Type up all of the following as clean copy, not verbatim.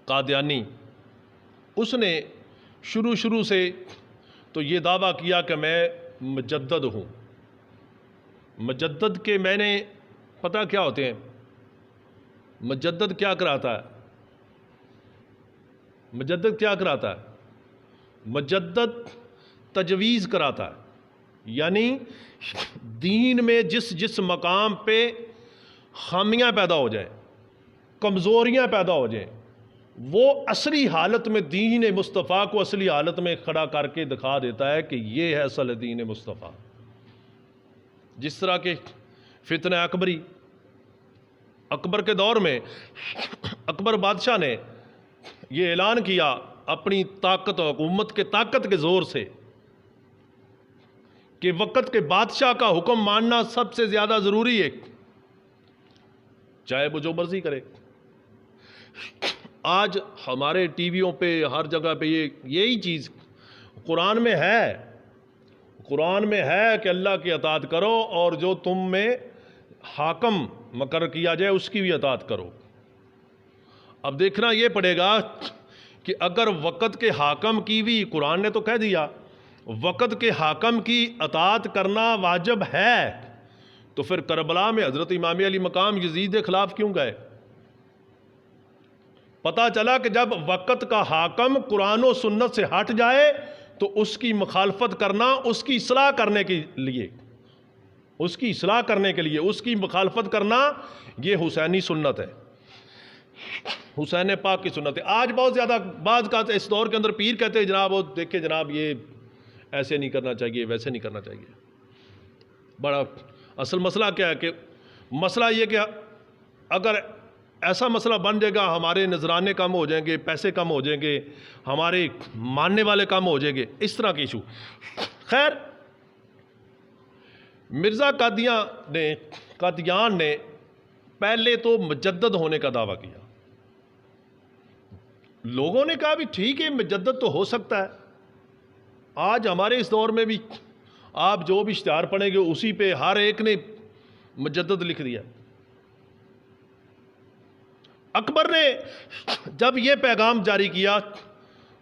قادیانی، اس نے شروع سے تو یہ دعویٰ کیا کہ میں مجدد ہوں۔ مجدد کے میں نے پتہ کیا ہوتے ہیں؟ مجدد کیا کراتا ہے؟ مجدد کیا کراتا ہے؟ مجدد تجویز کراتا ہے، یعنی دین میں جس مقام پہ خامیاں پیدا ہو جائیں، کمزوریاں پیدا ہو جائیں، وہ اصلی حالت میں دین مصطفیٰ کو اصلی حالت میں کھڑا کر کے دکھا دیتا ہے کہ یہ ہے اصل دین مصطفیٰ۔ جس طرح کہ فتنہ اکبری، اکبر کے دور میں اکبر بادشاہ نے یہ اعلان کیا اپنی طاقت اور حکومت کے طاقت کے زور سے کہ وقت کے بادشاہ کا حکم ماننا سب سے زیادہ ضروری ہے، چاہے وہ جو مرضی کرے۔ آج ہمارے ٹی ویوں پہ ہر جگہ پہ یہی چیز قرآن میں ہے، قرآن میں ہے کہ اللہ کی اطاعت کرو اور جو تم میں حاکم مقرر کیا جائے اس کی بھی اطاعت کرو۔ اب دیکھنا یہ پڑے گا کہ اگر وقت کے حاکم کی بھی، قرآن نے تو کہہ دیا وقت کے حاکم کی اطاعت کرنا واجب ہے، تو پھر کربلا میں حضرت امام علی مقام یزید کے خلاف کیوں گئے؟ پتہ چلا کہ جب وقت کا حاکم قرآن و سنت سے ہٹ جائے تو اس کی مخالفت کرنا، اس کی اصلاح کرنے کے لیے، اس کی اصلاح کرنے کے لیے اس کی مخالفت کرنا، یہ حسینی سنت ہے، حسین پاک کی سنت ہے۔ آج بہت زیادہ بعض کا اس دور کے اندر پیر کہتے ہیں جناب وہ دیکھیں جناب یہ ایسے نہیں کرنا چاہیے، ویسے نہیں کرنا چاہیے۔ بڑا اصل مسئلہ کیا ہے کہ مسئلہ یہ کہ اگر ایسا مسئلہ بن جائے گا ہمارے نذرانے کم ہو جائیں گے، پیسے کم ہو جائیں گے، ہمارے ماننے والے کم ہو جائیں گے، اس طرح کی ایشو۔ خیر، مرزا قادیان نے پہلے تو مجدد ہونے کا دعویٰ کیا۔ لوگوں نے کہا بھی ٹھیک ہے مجدد تو ہو سکتا ہے۔ آج ہمارے اس دور میں بھی آپ جو بھی اشتہار پڑھیں گے اسی پہ ہر ایک نے مجدد لکھ دیا۔ اکبر نے جب یہ پیغام جاری کیا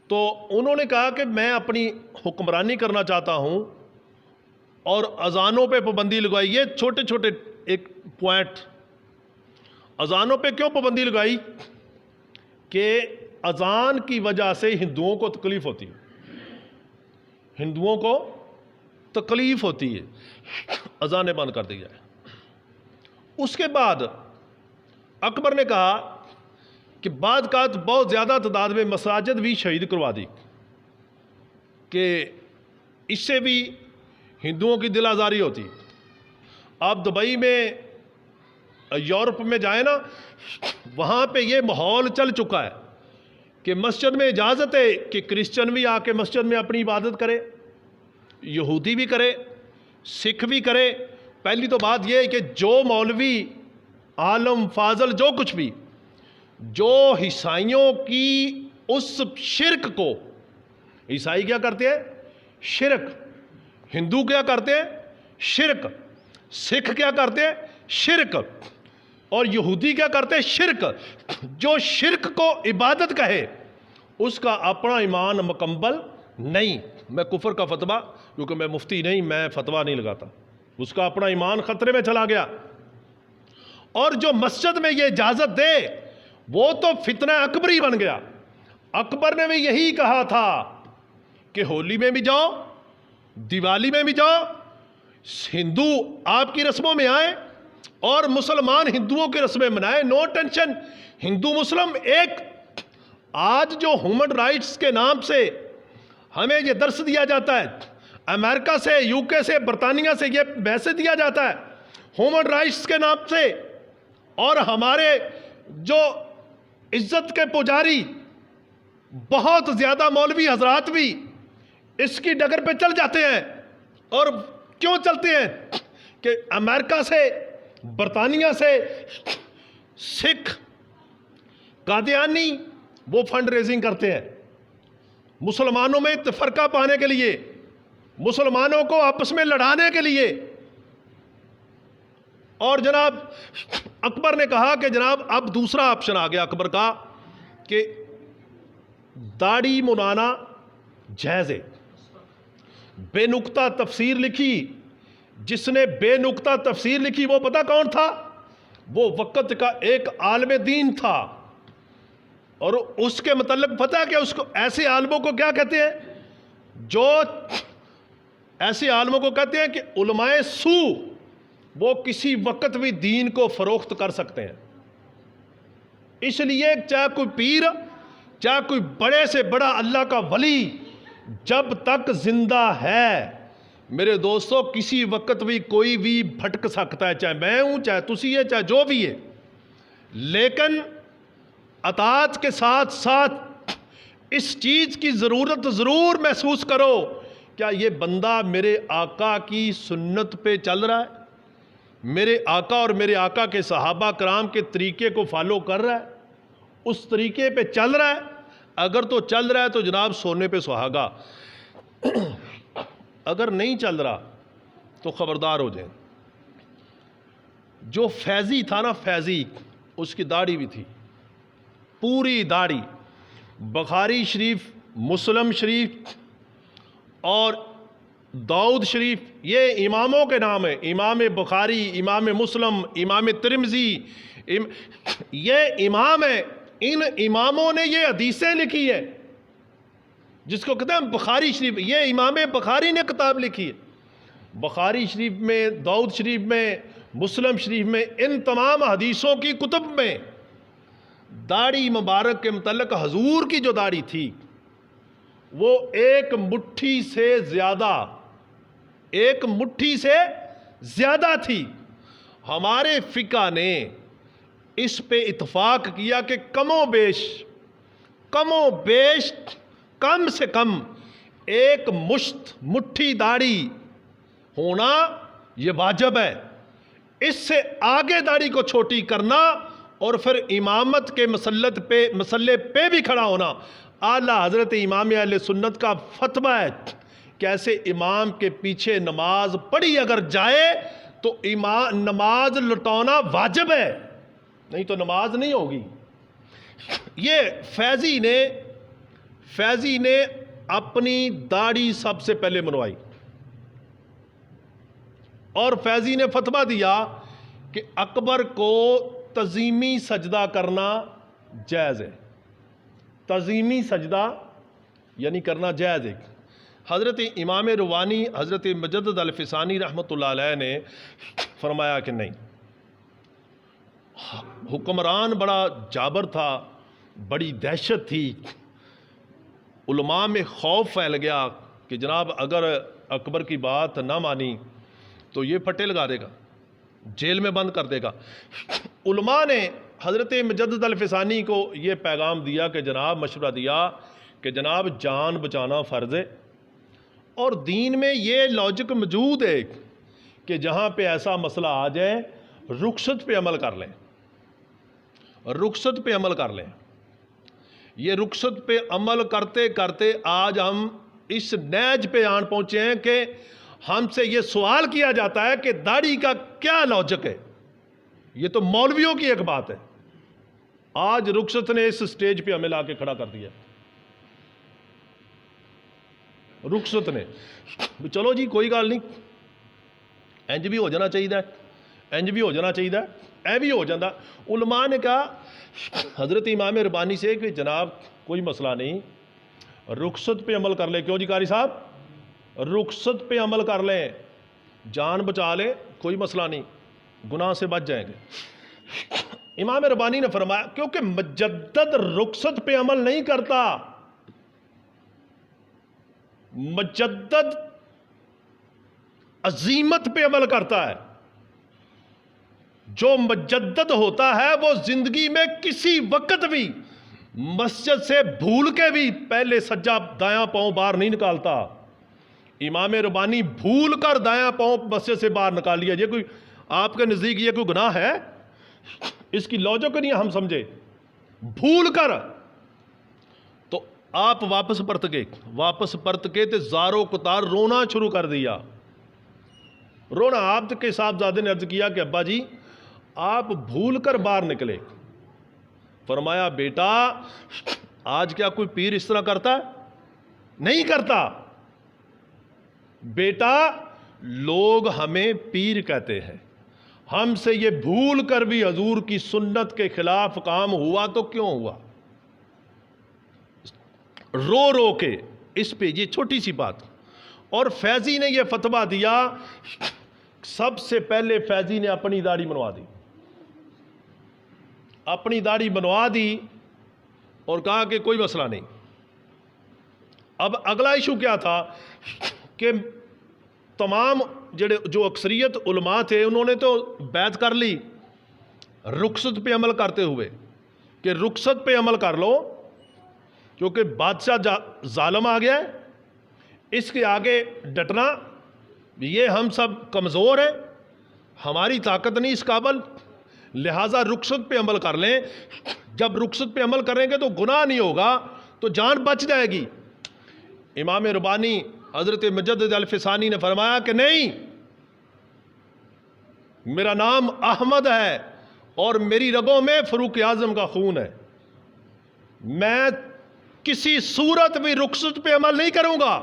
تو انہوں نے کہا کہ میں اپنی حکمرانی کرنا چاہتا ہوں اور اذانوں پہ پابندی لگائی۔ یہ چھوٹے چھوٹے ایک پوائنٹ، اذانوں پہ کیوں پابندی لگائی؟ کہ اذان کی وجہ سے ہندوؤں کو تکلیف ہوتی ہے، ہندوؤں کو تکلیف ہوتی ہے، اذانیں بند کر دی جائے۔ اس کے بعد اکبر نے کہا کہ بعد کا بہت زیادہ تعداد میں مساجد بھی شہید کروا دی کہ اس سے بھی ہندوؤں کی دل آزاری ہوتی۔ آپ دبئی میں یورپ میں جائیں نا، وہاں پہ یہ ماحول چل چکا ہے کہ مسجد میں اجازت ہے کہ کرسچن بھی آ کے مسجد میں اپنی عبادت کرے، یہودی بھی کرے، سکھ بھی کرے۔ پہلی تو بات یہ ہے کہ جو مولوی عالم فاضل جو کچھ بھی جو عیسائیوں کی اس شرک کو، عیسائی کیا کرتے ہیں؟ شرک۔ ہندو کیا کرتے ہیں؟ شرک۔ سکھ کیا کرتے ہیں؟ شرک۔ اور یہودی کیا کرتے ہیں؟ شرک۔ جو شرک کو عبادت کہے اس کا اپنا ایمان مکمل نہیں۔ میں کفر کا فتویٰ، کیونکہ میں مفتی نہیں، میں فتویٰ نہیں لگاتا، اس کا اپنا ایمان خطرے میں چلا گیا۔ اور جو مسجد میں یہ اجازت دے وہ تو فتنہ اکبری بن گیا۔ اکبر نے بھی یہی کہا تھا کہ ہولی میں بھی جاؤ، دیوالی میں بھی جاؤ، ہندو آپ کی رسموں میں آئیں اور مسلمان ہندوؤں کی رسمیں منائیں، نو ٹینشن، ہندو مسلم ایک۔ آج جو ہیومن رائٹس کے نام سے ہمیں یہ درس دیا جاتا ہے، امریکہ سے، یو کے سے، برطانیہ سے یہ میسج دیا جاتا ہے ہیومن رائٹس کے نام سے، اور ہمارے جو عزت کے پجاری بہت زیادہ مولوی حضرات بھی اس کی ڈگر پہ چل جاتے ہیں۔ اور کیوں چلتے ہیں؟ کہ امریکہ سے، برطانیہ سے سکھ قادیانی وہ فنڈ ریزنگ کرتے ہیں مسلمانوں میں تفرقہ پانے کے لیے، مسلمانوں کو آپس میں لڑانے کے لیے۔ اور جناب اکبر نے کہا کہ جناب اب دوسرا آپشن آ گیا اکبر کا کہ داڑھی منانا جائز ہے۔ بے نقطہ تفسیر لکھی، جس نے بے نقطہ تفسیر لکھی وہ پتہ کون تھا؟ وہ وقت کا ایک عالم دین تھا، اور اس کے متعلق پتہ کہ اس کو ایسے عالموں کو کیا کہتے ہیں؟ جو ایسے عالموں کو کہتے ہیں کہ علماء سو، وہ کسی وقت بھی دین کو فروخت کر سکتے ہیں۔ اس لیے چاہے کوئی پیر، چاہے کوئی بڑے سے بڑا اللہ کا ولی، جب تک زندہ ہے میرے دوستو کسی وقت بھی کوئی بھی بھٹک سکتا ہے، چاہے میں ہوں، چاہے تسی ہے، چاہے جو بھی ہے، لیکن اطاعت کے ساتھ ساتھ اس چیز کی ضرورت ضرور محسوس کرو، کیا یہ بندہ میرے آقا کی سنت پہ چل رہا ہے؟ میرے آقا اور میرے آقا کے صحابہ کرام کے طریقے کو فالو کر رہا ہے؟ اس طریقے پہ چل رہا ہے؟ اگر تو چل رہا ہے تو جناب سونے پہ سہاگا، اگر نہیں چل رہا تو خبردار ہو جائیں۔ جو فیضی تھا نا، فیضی، اس کی داڑھی بھی تھی، پوری داڑھی۔ بخاری شریف، مسلم شریف اور داؤد شریف یہ اماموں کے نام ہیں، امام بخاری، امام مسلم، امام ترمذی، یہ امام ہیں۔ ان اماموں نے یہ حدیثیں لکھی ہے جس کو کہتے ہیں بخاری شریف، یہ امام بخاری نے کتاب لکھی ہے۔ بخاری شریف میں، داؤد شریف میں، مسلم شریف میں، ان تمام حدیثوں کی کتب میں داڑھی مبارک کے متعلق حضور کی جو داڑھی تھی وہ ایک مٹھی سے زیادہ تھی۔ ہمارے فقہ نے اس پہ اتفاق کیا کہ کم و بیش کم سے کم ایک مٹھی داڑھی ہونا یہ واجب ہے۔ اس سے آگے داڑھی کو چھوٹی کرنا اور پھر امامت کے مسئلے پہ بھی کھڑا ہونا اعلیٰ حضرت امام اہل سنت کا فتویٰ ہے کہ ایسے امام کے پیچھے نماز پڑھی اگر جائے تو نماز لٹانا واجب ہے، نہیں تو نماز نہیں ہوگی۔ یہ فیضی نے اپنی داڑھی سب سے پہلے منوائی، اور فیضی نے فتویٰ دیا کہ اکبر کو تعظیمی سجدہ کرنا جائز ہے۔ تعظیمی سجدہ یعنی کرنا جائز ہے۔ حضرت امام روانی، حضرت مجدد الفسانی رحمۃ اللہ علیہ نے فرمایا کہ نہیں، حکمران بڑا جابر تھا، بڑی دہشت تھی، علماء میں خوف پھیل گیا کہ جناب اگر اکبر کی بات نہ مانی تو یہ پھٹے لگا دے گا، جیل میں بند کر دے گا۔ علماء نے حضرت مجدد الفسانی کو یہ پیغام دیا کہ جناب، مشورہ دیا کہ جناب جان بچانا فرض ہے، اور دین میں یہ لاجک موجود ہے کہ جہاں پہ ایسا مسئلہ آ جائے رخصت پہ عمل کر لیں، رخصت پہ عمل کر لیں۔ یہ رخصت پہ عمل کرتے کرتے آج ہم اس نیج پہ آن پہنچے ہیں کہ ہم سے یہ سوال کیا جاتا ہے کہ داڑھی کا کیا لاجک ہے۔ یہ تو مولویوں کی ایک بات ہے، آج رخصت نے اس سٹیج پہ ہمیں لا کے کھڑا کر دیا۔ رخصت نے چلو جی کوئی گل نہیں، انج بھی ہو جانا چاہیے، انج بھی ہو جانا چاہیے، اے بھی ہو جاتا۔ علماء نے کہا حضرت امام ربانی سے کہ جناب کوئی مسئلہ نہیں، رخصت پہ عمل کر لیں۔ کیوں جی قاری صاحب؟ رخصت پہ عمل کر لیں، جان بچا لیں، کوئی مسئلہ نہیں، گناہ سے بچ جائیں گے۔ امام ربانی نے فرمایا کیونکہ مجدد رخصت پہ عمل نہیں کرتا، مجدد عزیمت پہ عمل کرتا ہے۔ جو مجدد ہوتا ہے وہ زندگی میں کسی وقت بھی مسجد سے بھول کے بھی پہلے سجا دایاں پاؤں باہر نہیں نکالتا۔ امام ربانی بھول کر دایاں پاؤں مسجد سے باہر نکال لیا، یہ کوئی آپ کے نزدیک یہ کوئی گناہ ہے؟ اس کی لاجک نہیں ہم سمجھے، بھول کر تو آپ واپس پرت کے تے زارو کتار رونا شروع کر دیا، رونا۔ آپ کے صاحبزادے نے عرض کیا کہ ابا جی آپ بھول کر باہر نکلے۔ فرمایا بیٹا آج کیا کوئی پیر اس طرح کرتا ہے؟ نہیں کرتا بیٹا. لوگ ہمیں پیر کہتے ہیں, ہم سے یہ بھول کر بھی حضور کی سنت کے خلاف کام ہوا تو کیوں ہوا؟ رو رو کے اس پہ, یہ چھوٹی سی بات. اور فیضی نے یہ فتویٰ دیا, سب سے پہلے فیضی نے اپنی داڑھی بنوا دی, اپنی داڑھی بنوا دی اور کہا کہ کوئی مسئلہ نہیں. اب اگلا ایشو کیا تھا کہ تمام جو اکثریت علماء تھے انہوں نے تو بیعت کر لی رخصت پہ عمل کرتے ہوئے کہ رخصت پہ عمل کر لو کیونکہ بادشاہ ظالم آ گیا ہے, اس کے آگے ڈٹنا, یہ ہم سب کمزور ہیں, ہماری طاقت نہیں اس قابل, لہٰذا رخصت پہ عمل کر لیں. جب رخصت پہ عمل کریں گے تو گناہ نہیں ہوگا, تو جان بچ جائے گی. امام ربانی حضرت مجدد الفسانی نے فرمایا کہ نہیں, میرا نام احمد ہے اور میری رگوں میں فاروق اعظم کا خون ہے, میں کسی صورت بھی رخصت پہ عمل نہیں کروں گا.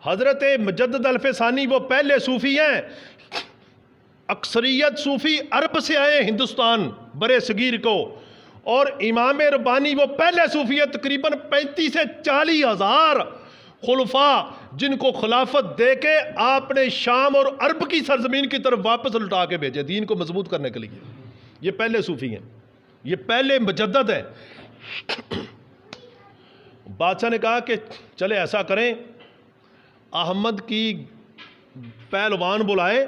حضرت مجدد الفسانی وہ پہلے صوفی ہیں, اکثریت صوفی عرب سے آئے ہندوستان برے صغیر کو, اور امام ربانی وہ پہلے صوفی ہیں, تقریباً 35 سے 40 ہزار خلفاء جن کو خلافت دے کے آپ نے شام اور عرب کی سرزمین کی طرف واپس لٹا کے بھیجے دین کو مضبوط کرنے کے لیے. یہ پہلے صوفی ہیں, یہ پہلے مجدد ہیں. بادشاہ نے کہا کہ چلے ایسا کریں, احمد کی پہلوان بلائے,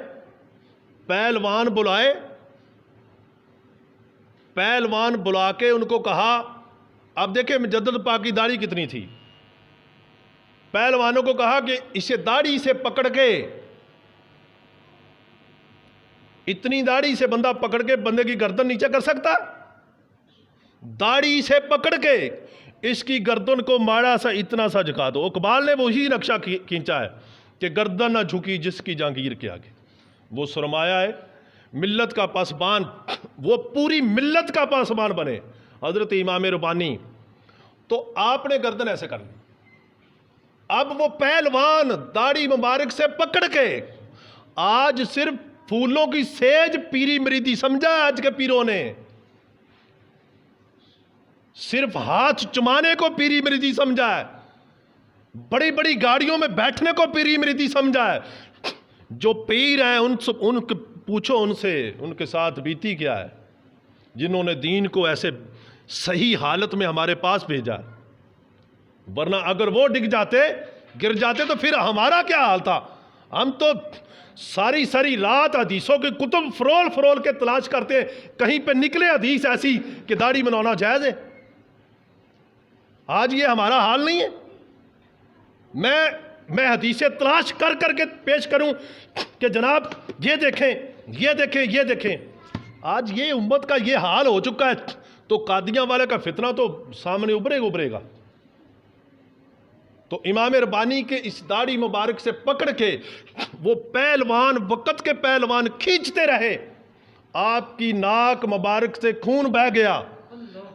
پہلوان بلا کے ان کو کہا, اب دیکھیں مجدد پاک کی داڑھی کتنی تھی, پہلوانوں کو کہا کہ اسے داڑھی سے پکڑ کے, اتنی داڑھی سے بندہ پکڑ کے بندے کی گردن نیچے کر سکتا؟ داڑھی سے پکڑ کے اس کی گردن کو ماڑا سا اتنا سا جھکا دو. اقبال نے وہی نقشہ کھینچا ہے کہ گردن نہ جھکی جس کی جہانگیر کے آگے. وہ سرمایہ ہے ملت کا پاسبان, وہ پوری ملت کا پاسبان بنے حضرت امام ربانی. تو آپ نے گردن ایسے کر لی. اب وہ پہلوان داڑھی مبارک سے پکڑ کے, آج صرف پھولوں کی سیج پیری مریدی سمجھا ہے آج کے پیروں نے, صرف ہاتھ چمانے کو پیری مریدی سمجھا ہے, بڑی بڑی گاڑیوں میں بیٹھنے کو پیری مریدی سمجھا ہے. جو پیر ہیں ان پوچھو ان سے ان کے ساتھ بیتی کیا ہے, جنہوں نے دین کو ایسے صحیح حالت میں ہمارے پاس بھیجا. ورنہ اگر وہ گر جاتے تو پھر ہمارا کیا حال تھا. ہم تو ساری رات حدیثوں کے کتب فرول کے تلاش کرتے, کہیں پہ نکلے حدیث ایسی کہ داڑھی بنانا جائز ہے. آج یہ ہمارا حال نہیں ہے. میں حدیثیں تلاش کر کے پیش کروں کہ جناب یہ دیکھیں. آج یہ امت کا یہ حال ہو چکا ہے تو قادیاں والے کا فتنہ تو سامنے ابھرے گا. تو امام ربانی کے اس داڑھی مبارک سے پکڑ کے وہ پہلوان, وقت کے پہلوان کھینچتے رہے. آپ کی ناک مبارک سے خون بہہ گیا,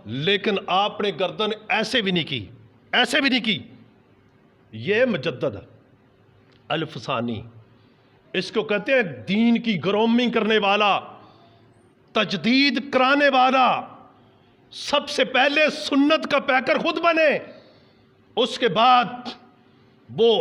لیکن آپ نے گردن ایسے بھی نہیں کی. یہ مجدد الفسانی, اس کو کہتے ہیں دین کی گرومنگ کرنے والا, تجدید کرانے والا. سب سے پہلے سنت کا پیکر خود بنے, اس کے بعد وہ